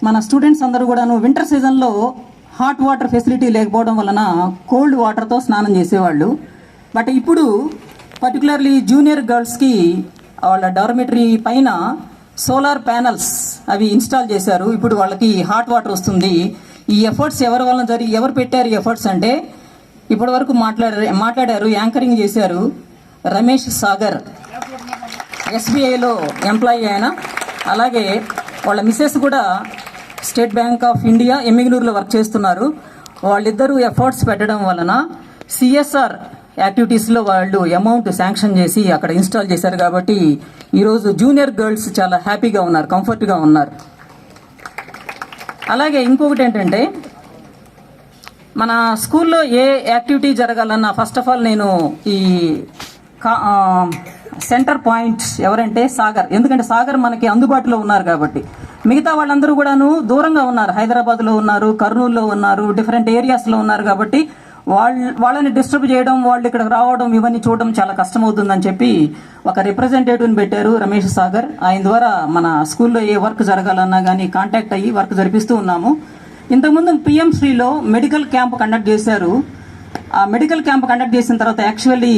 మన స్టూడెంట్స్ అందరూ కూడాను వింటర్ సీజన్లో హాట్ వాటర్ ఫెసిలిటీ లేకపోవడం వలన కోల్డ్ వాటర్తో స్నానం చేసేవాళ్ళు. బట్ ఇప్పుడు పర్టికులర్లీ జూనియర్ గర్ల్స్కి వాళ్ళ డార్మెటరీ పైన సోలార్ ప్యానల్స్ అవి ఇన్స్టాల్ చేశారు. ఇప్పుడు వాళ్ళకి హాట్ వాటర్ వస్తుంది. ఈ ఎఫర్ట్స్ ఎవరి వలన ఎవరు పెట్టారు ఎఫర్ట్స్ అంటే ఇప్పటి వరకు మాట్లాడారు, యాంకరింగ్ చేశారు రమేష్ సాగర్, ఎస్బీఐలో ఎంప్లాయీ ఆయన. అలాగే వాళ్ళ మిసెస్ కూడా స్టేట్ బ్యాంక్ ఆఫ్ ఇండియా ఎమ్మిగనూరులో వర్క్ చేస్తున్నారు. వాళ్ళిద్దరూ ఎఫర్ట్స్ పెట్టడం వలన సిఎస్ఆర్ యాక్టివిటీస్లో వాళ్ళు అమౌంట్ శాంక్షన్ చేసి అక్కడ ఇన్స్టాల్ చేశారు. కాబట్టి ఈరోజు జూనియర్ గర్ల్స్ చాలా హ్యాపీగా ఉన్నారు, కంఫర్ట్గా ఉన్నారు. అలాగే ఇంకొకటి ఏంటంటే మన స్కూల్లో ఏ యాక్టివిటీ జరగాలన్నా ఫస్ట్ ఆఫ్ ఆల్ నేను ఈ సెంటర్ పాయింట్స్ ఎవరంటే సాగర్, ఎందుకంటే సాగర్ మనకి అందుబాటులో ఉన్నారు కాబట్టి. మిగతా వాళ్ళందరూ కూడాను దూరంగా ఉన్నారు, హైదరాబాద్లో ఉన్నారు, కర్నూలులో ఉన్నారు, డిఫరెంట్ ఏరియాస్లో ఉన్నారు. కాబట్టి వాళ్ళని డిస్టర్బ్ చేయడం, వాళ్ళు ఇక్కడికి రావడం, ఇవన్నీ చూడడం చాలా కష్టమవుతుందని చెప్పి ఒక రిప్రజెంటేటివ్ని పెట్టారు రమేష్ సాగర్. ఆయన ద్వారా మన స్కూల్లో ఏ వర్క్ జరగాలన్నా కానీ కాంటాక్ట్ అయ్యి వర్క్ జరిపిస్తూ ఉన్నాము. ఇంతకుముందు పిఎంశ్రీలో మెడికల్ క్యాంప్ కండక్ట్ చేశారు. ఆ మెడికల్ క్యాంప్ కండక్ట్ చేసిన తర్వాత యాక్చువల్లీ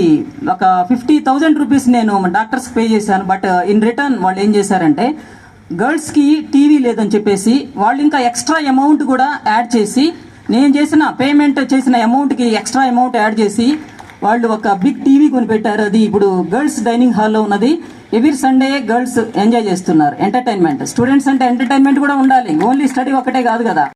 ఒక 50,000 రూపీస్ నేను డాక్టర్స్ పే చేశాను. బట్ ఇన్ రిటర్న్ వాళ్ళు ఏం చేశారంటే గర్ల్స్కి టీవీ లేదని చెప్పేసి వాళ్ళు ఇంకా ఎక్స్ట్రా అమౌంట్ కూడా యాడ్ చేసి, నేను చేసిన పేమెంట్ చేసిన అమౌంట్కి ఎక్స్ట్రా అమౌంట్ యాడ్ చేసి వాళ్ళు ఒక బిగ్ టీవీ కొనిపెట్టారు. అది ఇప్పుడు గర్ల్స్ డైనింగ్ హాల్లో ఉన్నది. ఎవ్రీ సండే గర్ల్స్ ఎంజాయ్ చేస్తున్నారు ఎంటర్టైన్మెంట్. స్టూడెంట్స్ అంటే ఎంటర్టైన్మెంట్ కూడా ఉండాలి, ఓన్లీ స్టడీ ఒకటే కాదు కదా.